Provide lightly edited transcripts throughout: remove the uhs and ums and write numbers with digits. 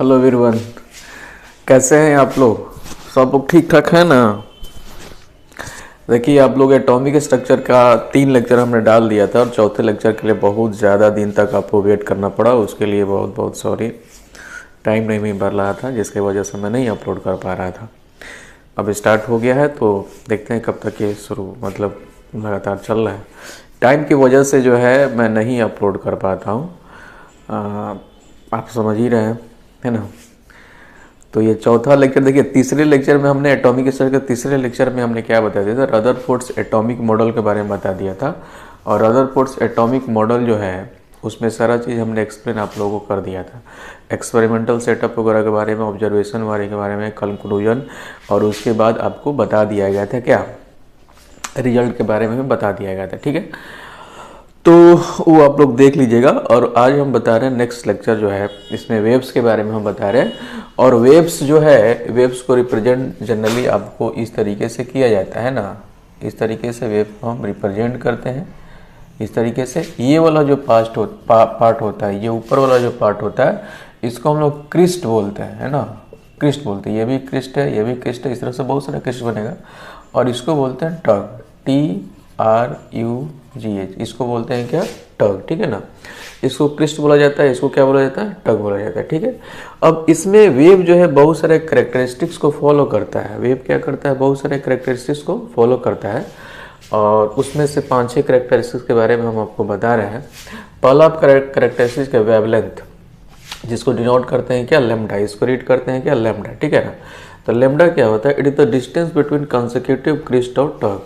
Hello everyone, कैसे हैं आप लोग? सब लोग ठीक ठाक है ना? देखिए, आप लोग एटॉमिक स्ट्रक्चर का 3 लेक्चर हमने डाल दिया था और चौथे लेक्चर के लिए बहुत ज़्यादा दिन तक आपको वेट करना पड़ा। उसके लिए बहुत बहुत सॉरी। टाइम नहीं मिल रहा था, जिसकी वजह से मैं नहीं अपलोड कर पा रहा था। अब स्टार्ट हो गया है तो देखते हैं कब तक ये शुरू लगातार चल रहा है। टाइम की वजह से जो है मैं नहीं अपलोड कर पाता हूँ, आप समझ ही रहे हैं, है ना? तो ये चौथा लेक्चर देखिए, तीसरे लेक्चर में हमने एटॉमिक स्ट्रक्चर के तीसरे लेक्चर में हमने क्या बता दिया था? रदरफोर्ड्स एटॉमिक मॉडल के बारे में बता दिया था। और रदरफोर्ड्स एटॉमिक मॉडल जो है उसमें सारा चीज़ हमने एक्सप्लेन आप लोगों को कर दिया था। एक्सपेरिमेंटल सेटअप वगैरह के बारे में, ऑब्जर्वेशन वाले के बारे में, कंक्लूजन, और उसके बाद आपको बता दिया गया था क्या, रिजल्ट के बारे में भी बता दिया गया था। ठीक है, तो वो आप लोग देख लीजिएगा। और आज हम बता रहे हैं नेक्स्ट लेक्चर जो है, इसमें वेव्स के बारे में हम बता रहे हैं। और वेव्स जो है, वेव्स को रिप्रेजेंट जनरली आपको इस तरीके से किया जाता है ना, इस तरीके से वेव को हम रिप्रेजेंट करते हैं। इस तरीके से ये वाला जो पार्ट होता है, ये ऊपर वाला जो पार्ट होता है, इसको हम लोग क्रिस्ट बोलते हैं, है ना? क्रिस्ट बोलते हैं। ये भी क्रिस्ट है, ये भी क्रिस्ट है, इस तरह से बहुत सारा क्रिस्ट बनेगा। और इसको बोलते हैं टग, TRUGH, इसको बोलते हैं क्या? टग। ठीक है ना? इसको क्रिस्ट बोला जाता है, इसको क्या बोला जाता है? टग बोला जाता है। ठीक है, अब इसमें वेव जो है बहुत सारे करेक्टरिस्टिक्स को फॉलो करता है। वेव क्या करता है? बहुत सारे करेक्टरिस्टिक्स को फॉलो करता है। और उसमें से 5-6 करेक्टरिस्टिक्स के बारे में हम आपको बता रहे हैं। पहला करेक्टरिस्टिक्स है वेवलेंथ, जिसको डिनोट करते हैं क्या? लैम्डा। इसको रीड करते हैं क्या? लैम्डा। ठीक है ना? तो लैम्डा क्या होता है? It is the distance between consecutive crest और टग।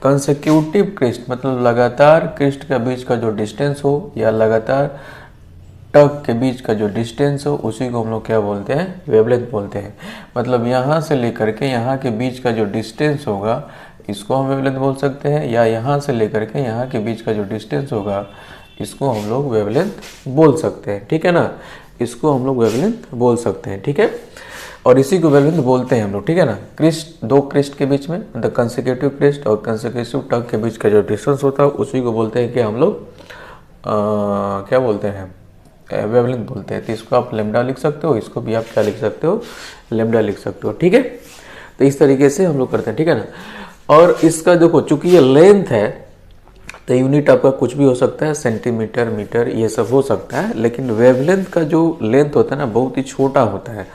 कंसेक्यूटिव क्रिस्ट मतलब लगातार क्रिस्ट के बीच का जो डिस्टेंस हो, या लगातार टग के बीच का जो डिस्टेंस हो, उसी को हम लोग क्या बोलते हैं? वेवलेंथ बोलते हैं। मतलब यहाँ से लेकर के यहाँ के बीच का जो डिस्टेंस होगा, इसको हम वेवलेंथ बोल सकते हैं। या यहाँ से लेकर के यहाँ के बीच का जो डिस्टेंस होगा, इसको हम लोग वेवलेंथ बोल सकते हैं। ठीक है ना? इसको हम लोग वेवलेंथ बोल सकते हैं। ठीक है, और इसी को वेवलेंथ बोलते हैं हम लोग। ठीक है ना? क्रिस्ट, दो क्रिस्ट के बीच में, द कंसेक्यूटिव क्रिस्ट और कंसेक्यूटिव टग के बीच का जो डिस्टेंस होता है, उसी को बोलते हैं कि हम लोग क्या बोलते हैं? वेवलेंथ बोलते हैं। तो इसको आप लैम्डा लिख सकते हो, इसको भी आप क्या लिख सकते हो? लैम्डा लिख सकते हो। ठीक है, तो इस तरीके से हम लोग करते हैं। ठीक है ना? और इसका देखो, चूंकि ये लेंथ है तो यूनिट आपका कुछ भी हो सकता है, सेंटीमीटर, मीटर, ये सब हो सकता है। लेकिन वेवलेंथ का जो लेंथ होता है ना, बहुत ही छोटा होता है।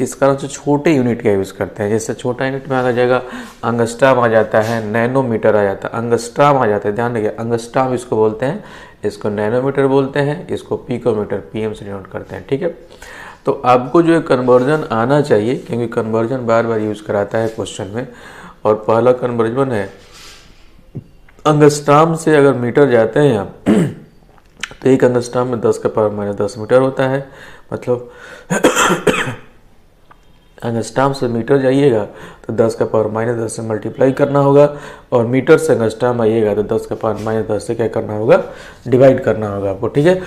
इस कारण से छोटे यूनिट का यूज़ करते हैं। जैसे छोटा यूनिट में आ जाएगा, अंगस्ट्राम आ जाता है, नैनोमीटर आ जाता है, अंगस्ट्राम आ जाता है। ध्यान रखिए, अंगस्ट्राम इसको बोलते हैं, इसको नैनोमीटर बोलते हैं, इसको पिकोमीटर, PM से डिनोट करते हैं। ठीक है, तो आपको जो है कन्वर्जन आना चाहिए, क्योंकि कन्वर्जन बार बार यूज़ कराता है क्वेश्चन में। और पहला कन्वर्जन है, अंगस्ट्राम से अगर मीटर जाते हैं आप तो एक अंगस्ट्राम में 10⁻10 मीटर होता है। मतलब अंगस्ट्राम से मीटर जाइएगा तो 10⁻10 से मल्टीप्लाई करना होगा, और मीटर से अंगस्ट्राम आइएगा तो 10⁻10 से क्या करना होगा? डिवाइड करना होगा आपको। ठीक है,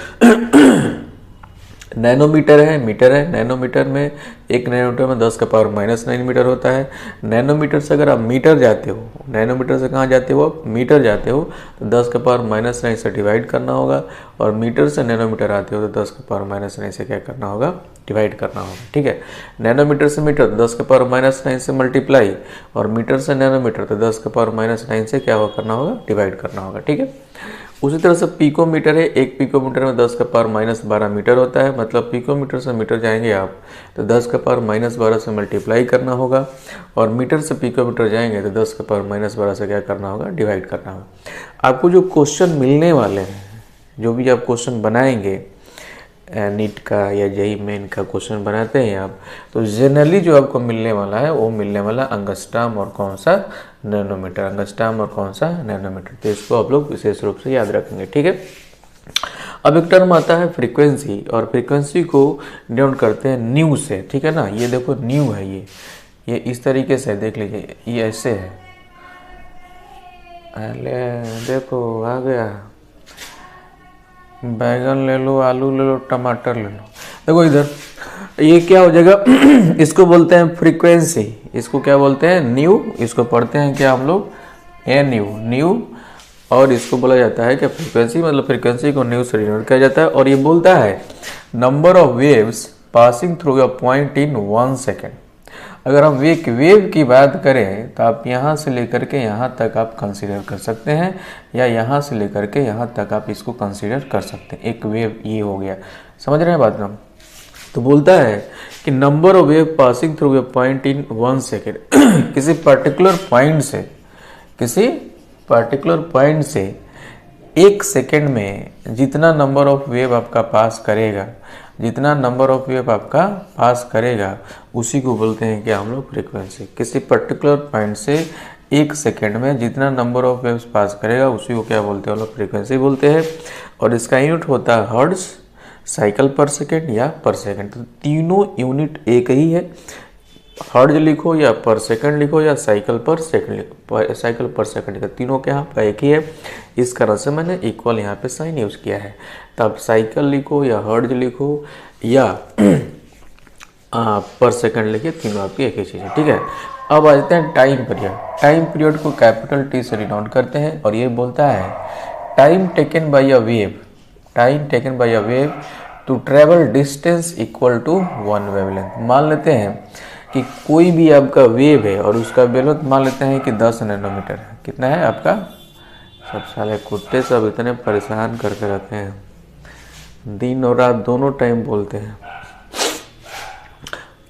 नैनोमीटर है, मीटर है। नैनोमीटर में, एक नैनोमीटर में 10⁻9 मीटर होता है। नैनोमीटर से अगर आप मीटर जाते हो, नैनोमीटर से कहाँ जाते हो आप? मीटर जाते हो, तो 10⁻9 से डिवाइड करना होगा। और मीटर से नैनोमीटर आते हो तो 10⁻9 से क्या करना होगा? डिवाइड करना होगा। ठीक है, नैनोमीटर से मीटर 10⁻9 से मल्टीप्लाई, और मीटर से नैनोमीटर तो 10⁻9 से क्या करना होगा? डिवाइड करना होगा। ठीक है, उसी तरह से पिकोमीटर है। एक पिकोमीटर में 10⁻12 मीटर होता है। मतलब पिकोमीटर से मीटर जाएंगे आप तो 10⁻12 से मल्टीप्लाई करना होगा, और मीटर से पिकोमीटर जाएंगे तो 10⁻12 से क्या करना होगा? डिवाइड करना होगा। आपको जो क्वेश्चन मिलने वाले हैं, जो भी आप क्वेश्चन बनाएंगे, नीट का या जेईई मेन का क्वेश्चन बनाते हैं आप, तो जनरली जो आपको मिलने वाला है वो मिलने वाला अंगस्ट्राम और कौन सा? नैनोमीटर। अंगस्ट्राम और कौन सा? नैनोमीटर। तो इसको आप लोग विशेष रूप से याद रखेंगे। ठीक है, अब एक टर्म आता है फ्रीक्वेंसी, और फ्रीक्वेंसी को डिनोट करते हैं न्यू से। ठीक है ना? ये देखो न्यू है, ये इस तरीके से देख लीजिए, ये ऐसे है। अरे देखो आ गया, बैगन ले लो, आलू ले लो, टमाटर ले लो। देखो इधर ये क्या हो जाएगा? इसको बोलते हैं फ्रीक्वेंसी, इसको क्या बोलते हैं? न्यू। इसको पढ़ते हैं क्या हम लोग? NU, new. और इसको बोला जाता है कि फ्रीक्वेंसी, मतलब फ्रीक्वेंसी को न्यू से डिनोट किया जाता है। और ये बोलता है number of waves passing through a point in 1 second. अगर हम एक वेव की बात करें तो आप यहाँ से लेकर के यहाँ तक आप कंसीडर कर सकते हैं, या यहाँ से लेकर के यहाँ तक आप इसको कंसीडर कर सकते हैं। एक वेव ये हो गया, समझ रहे हैं बात ना। तो बोलता है कि number of wave passing through a point in 1 second. किसी पर्टिकुलर पॉइंट से 1 सेकेंड में जितना नंबर ऑफ वेव आपका पास करेगा, उसी को बोलते हैं कि हम लोग फ्रीक्वेंसी। किसी पर्टिकुलर पॉइंट से 1 सेकेंड में जितना नंबर ऑफ वेव्स पास करेगा, उसी को क्या बोलते हैं हम लोग, फ्रीक्वेंसी बोलते हैं। और इसका यूनिट होता है हर्ट्ज, साइकिल पर सेकेंड या पर सेकेंड। तो तीनों यूनिट एक ही है, हर्ट्ज लिखो या पर सेकंड लिखो या साइकिल पर सेकंड लिखो, तीनों क्या आपका एक ही है। इस कारण से मैंने इक्वल यहाँ पे साइन यूज किया है। तब साइकिल लिखो या हर्ट्ज लिखो या पर सेकंड लिखिए, तीनों आपकी एक ही चीज़ है, ठीक है। अब आ जाते हैं टाइम पीरियड। टाइम पीरियड को कैपिटल टी से डिनोट करते हैं और ये बोलता है time taken by a wave to travel distance equal to 1 wavelength. मान लेते हैं कि कोई भी आपका वेव है और उसका वेवलेंथ मान लेते हैं कि 10 नैनोमीटर है। कितना है आपका? सब साले कुत्ते सब इतने परेशान करते रहते हैं, दिन और रात दोनों टाइम बोलते हैं।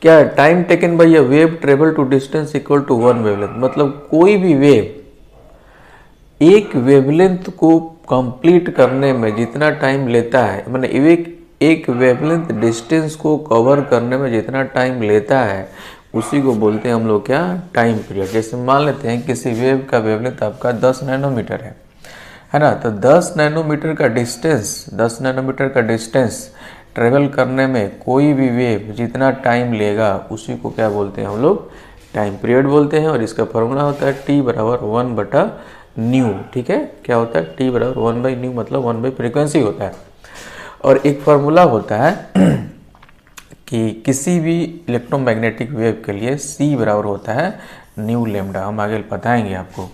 क्या है? Time taken by a wave travel to distance equal to 1 wavelength. मतलब कोई भी वेव एक वेवलेंथ को कंप्लीट करने में जितना टाइम लेता है, माने एक वेवलेंथ डिस्टेंस को कवर करने में जितना टाइम लेता है, उसी को बोलते हैं हम लोग क्या? Time period. जैसे मान लेते हैं किसी वेव का वेवलेंथ आपका 10 नैनोमीटर है ना, तो 10 नैनोमीटर का डिस्टेंस ट्रेवल करने में कोई भी वेव जितना टाइम लेगा, उसी को क्या बोलते हैं हम लोग? टाइम पीरियड बोलते हैं। और इसका फॉर्मूला होता है T बराबर 1/न्यू, ठीक है। क्या होता है? T बराबर 1/न्यू, मतलब 1 फ्रीक्वेंसी होता है। और एक फार्मूला होता है कि किसी भी इलेक्ट्रोमैग्नेटिक वेव के लिए C बराबर होता है न्यू लेमडा। हम आगे बताएंगे आपको।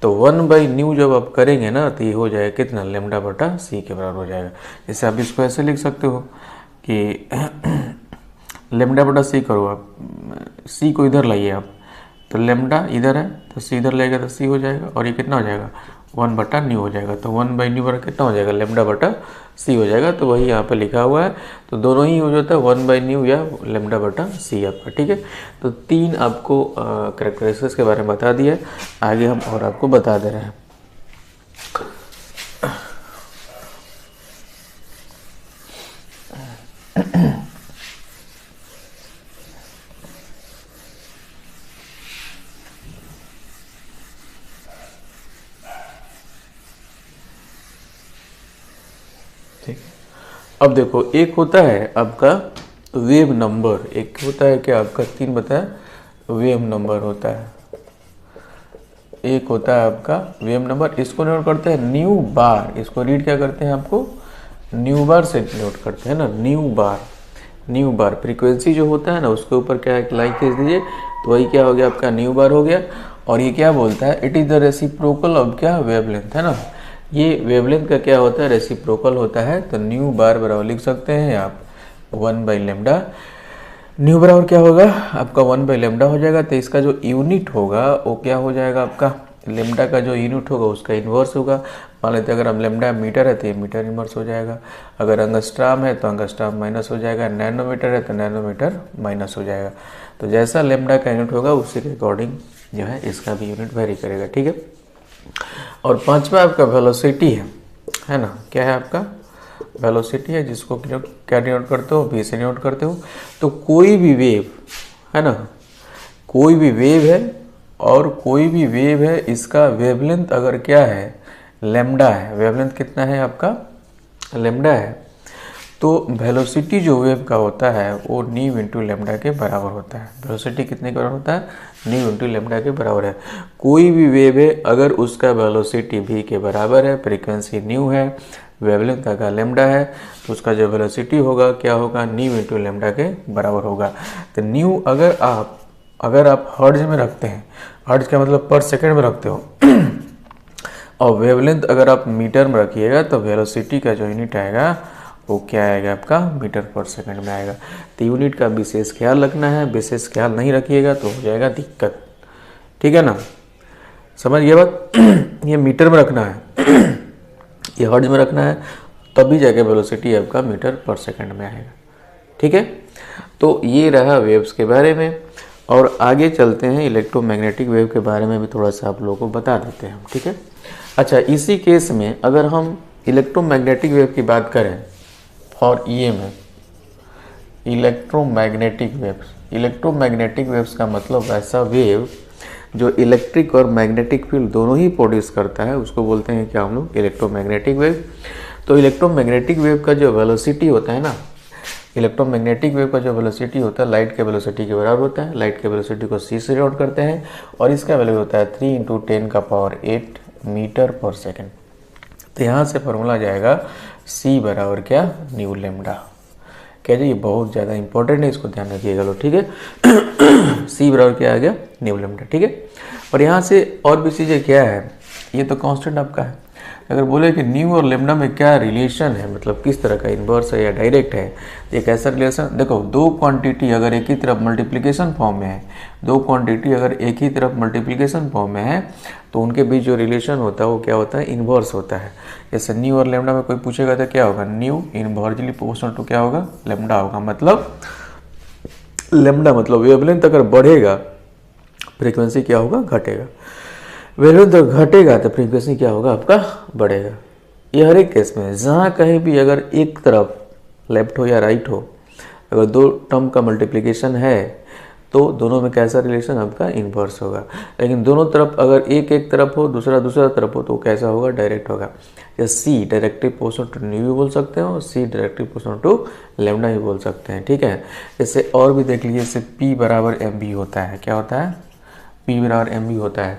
तो 1/न्यू जब आप करेंगे ना, तो ये हो जाएगा कितना? λ/c के बराबर हो जाएगा। जैसे आप इसको ऐसे लिख सकते हो कि λ/c करो आप, C को इधर लाइए आप, तो लेमडा इधर है तो C इधर लेगा तो C हो जाएगा, और ये कितना हो जाएगा? 1/न्यू हो जाएगा। तो 1/न्यू बराबर कितना हो जाएगा? λ/c हो जाएगा। तो वही यहाँ पे लिखा हुआ है, तो दोनों ही यूज होता है, 1/न्यू या λ/c आपका, ठीक है। तो 3 आपको कैरेक्टरिस्टिक्स के बारे में बता दिया। आगे हम और आपको बता दे रहे हैं। अब देखो, एक होता है आपका वेव नंबर, एक होता है कि आपका 3 बताया वेव नंबर होता है, एक होता है आपका वेव नंबर। इसको नोट करते हैं न्यू बार। इसको रीड क्या करते हैं? आपको न्यू बार से नोट करते हैं ना, न्यू बार फ्रीक्वेंसी जो होता है ना, उसके ऊपर क्या है? लाइन खींच दीजिए, तो वही क्या हो गया? आपका न्यू बार हो गया। और ये क्या बोलता है? It is the reciprocal of क्या? वेवलेंथ, है ना। ये वेवलेंथ का क्या होता है? रेसिप्रोकल होता है। तो न्यू बार बराबर लिख सकते हैं आप 1/λ। न्यू बराबर क्या होगा? आपका 1/λ हो जाएगा। तो इसका जो यूनिट होगा वो क्या हो जाएगा? आपका लेमडा का जो यूनिट होगा उसका इन्वर्स होगा। मान लेते हैं अगर हम लेमडा मीटर है तो ये मीटर इन्वर्स हो जाएगा, अगर अंगस्ट्राम है तो अंगस्ट्राम माइनस हो जाएगा, नैनोमीटर है तो नैनोमीटर माइनस हो जाएगा। तो जैसा लेमडा का यूनिट होगा उसी के अकॉर्डिंग जो है इसका भी यूनिट वेरी करेगा, ठीक है। और 5वां आपका वेलोसिटी है ना। क्या है आपका? वेलोसिटी है, जिसको क्या डिनोट करते हो? v से डिनोट करते हो। तो कोई भी वेव है ना, कोई भी वेव है और कोई भी वेव है, इसका वेवलेंथ अगर क्या है? लेमडा है। वेवलेंथ कितना है आपका? लेमडा है। तो वेलोसिटी जो वेव का होता है वो न्यू इंटू लेमडा के बराबर होता है। वेलोसिटी कितने के बराबर होता है? न्यू इंटू लेमडा के बराबर है। कोई भी वेव है अगर उसका वेलोसिटी v के बराबर है, फ्रीक्वेंसी न्यू है, वेवलेंथ का लेमडा है, तो उसका जो वेलोसिटी होगा क्या होगा? न्यू इंटू लेमडा के बराबर होगा। तो न्यू अगर आप हर्ट्ज में रखते हैं, हर्ट्ज का मतलब पर सेकेंड में रखते हो, और वेवलेंथ अगर आप मीटर में रखिएगा तो वेलोसिटी का जो यूनिट आएगा वो क्या आएगा आपका मीटर पर सेकंड में आएगा। तो यूनिट का विशेष ख्याल रखना है, विशेष ख्याल नहीं रखिएगा तो हो जाएगा दिक्कत, ठीक है ना, समझ गए बात। ये मीटर में रखना है, ये हर्ट्ज में रखना है, तभी जाके वेलोसिटी आपका मीटर पर सेकंड में आएगा, ठीक है। तो ये रहा वेव्स के बारे में, और आगे चलते हैं इलेक्ट्रोमैग्नेटिक वेव के बारे में भी थोड़ा सा आप लोगों को बता देते हैं हम, ठीक है। अच्छा, इसी केस में अगर हम इलेक्ट्रोमैग्नेटिक वेव की बात करें फॉर EMF, इलेक्ट्रोमैग्नेटिक वेव्स का मतलब ऐसा वेव जो इलेक्ट्रिक और मैग्नेटिक फील्ड दोनों ही प्रोड्यूस करता है, उसको बोलते हैं क्या हम लोग, इलेक्ट्रोमैग्नेटिक वेव। तो इलेक्ट्रोमैग्नेटिक वेव का जो वेलोसिटी होता है ना, इलेक्ट्रोमैग्नेटिक वेव का जो वेलोसिटी होता है लाइट के वेलोसिटी के बराबर होता है। लाइट के वेलोसिटी को c से डिनोट करते हैं और इसका वैल्यू होता है 3 × 10⁸ मीटर पर सेकेंड। तो यहाँ से फॉर्मूला जाएगा c बराबर क्या, न्यू लेमडा। क्या जी, ये बहुत ज़्यादा इंपॉर्टेंट है, इसको ध्यान रखिएगा लो, ठीक है। c बराबर क्या आ गया, न्यू लेमडा, ठीक है। और यहाँ से और भी चीज़ें क्या है, ये तो कांस्टेंट आपका है। अगर बोले कि न्यू और लेमडा में क्या रिलेशन है, मतलब किस तरह का, इन्वर्स है या डायरेक्ट है, एक ऐसा रिलेशन, देखो दो क्वांटिटी अगर एक ही तरफ मल्टीप्लिकेशन फॉर्म में है, दो क्वांटिटी अगर एक ही तरफ मल्टीप्लिकेशन फॉर्म में है तो उनके बीच जो रिलेशन होता है वो क्या होता है, इन्वर्स होता है। जैसे न्यू और लेमडा में कोई पूछेगा तो क्या होगा, न्यू इनवर्सली प्रोपोर्शनल टू क्या होगा, लेमडा होगा। मतलब लेमडा मतलब वेवलेंथ अगर बढ़ेगा फ्रीक्वेंसी क्या होगा, घटेगा। वेवलेंथ घटेगा तो फ्रीक्वेंसी क्या होगा आपका, बढ़ेगा। ये हर एक केस में है, जहाँ कहीं भी अगर एक तरफ लेफ्ट हो या राइट हो, अगर दो टर्म का मल्टीप्लिकेशन है तो दोनों में कैसा रिलेशन आपका, इन्वर्स होगा। लेकिन दोनों तरफ अगर एक एक तरफ हो, दूसरा तरफ हो तो कैसा होगा, डायरेक्ट होगा। या c directly proportional to nu भी बोल सकते हैं और c directly proportional to lambda भी बोल सकते हैं, ठीक है। जैसे और भी देख लीजिए, जैसे p बराबर mv होता है, क्या होता है, p बराबर mv होता है।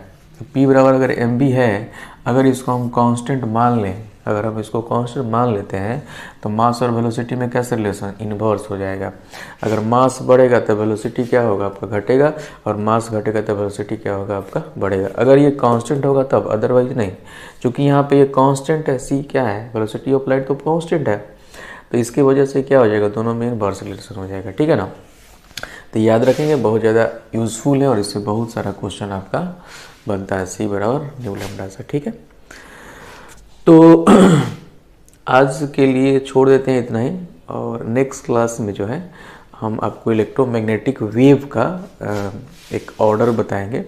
p बराबर अगर mv है, अगर इसको हम कांस्टेंट मान लें, अगर हम इसको कांस्टेंट मान लेते हैं तो मास और वेलोसिटी में कैसे रिलेशन, इन्वर्स हो जाएगा। अगर मास बढ़ेगा तो वेलोसिटी क्या होगा आपका, घटेगा, और मास घटेगा तो वेलोसिटी क्या होगा आपका, बढ़ेगा। अगर ये कांस्टेंट होगा तब, अदरवाइज नहीं। क्योंकि यहाँ पे ये कांस्टेंट है, c क्या है, वेलोसिटी ऑफ लाइट तो कांस्टेंट है, तो इसकी वजह से क्या हो जाएगा, दोनों में इन्वर्स रिलेशन हो जाएगा, ठीक है ना। तो याद रखेंगे, बहुत ज़्यादा यूजफुल है और इससे बहुत सारा क्वेश्चन आपका बनता है, c बराबर न्यू लेमडा से, ठीक है। तो आज के लिए छोड़ देते हैं इतना ही, और नेक्स्ट क्लास में जो है हम आपको इलेक्ट्रोमैग्नेटिक वेव का एक ऑर्डर बताएंगे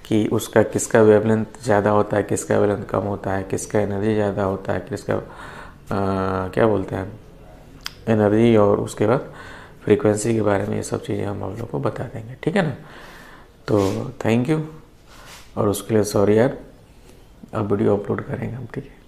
कि उसका किसका वेवलेंथ ज़्यादा होता है, किसका वेवलेंथ कम होता है, किसका एनर्जी ज़्यादा होता है, किसका क्या बोलते हैं एनर्जी, और उसके बाद फ्रीक्वेंसी के बारे में ये सब चीज़ें हम आप लोग को बता देंगे, ठीक है ना। तो थैंक यू, और उसके लिए सॉरी यार, अब वीडियो अपलोड करेंगे हम, ठीक है।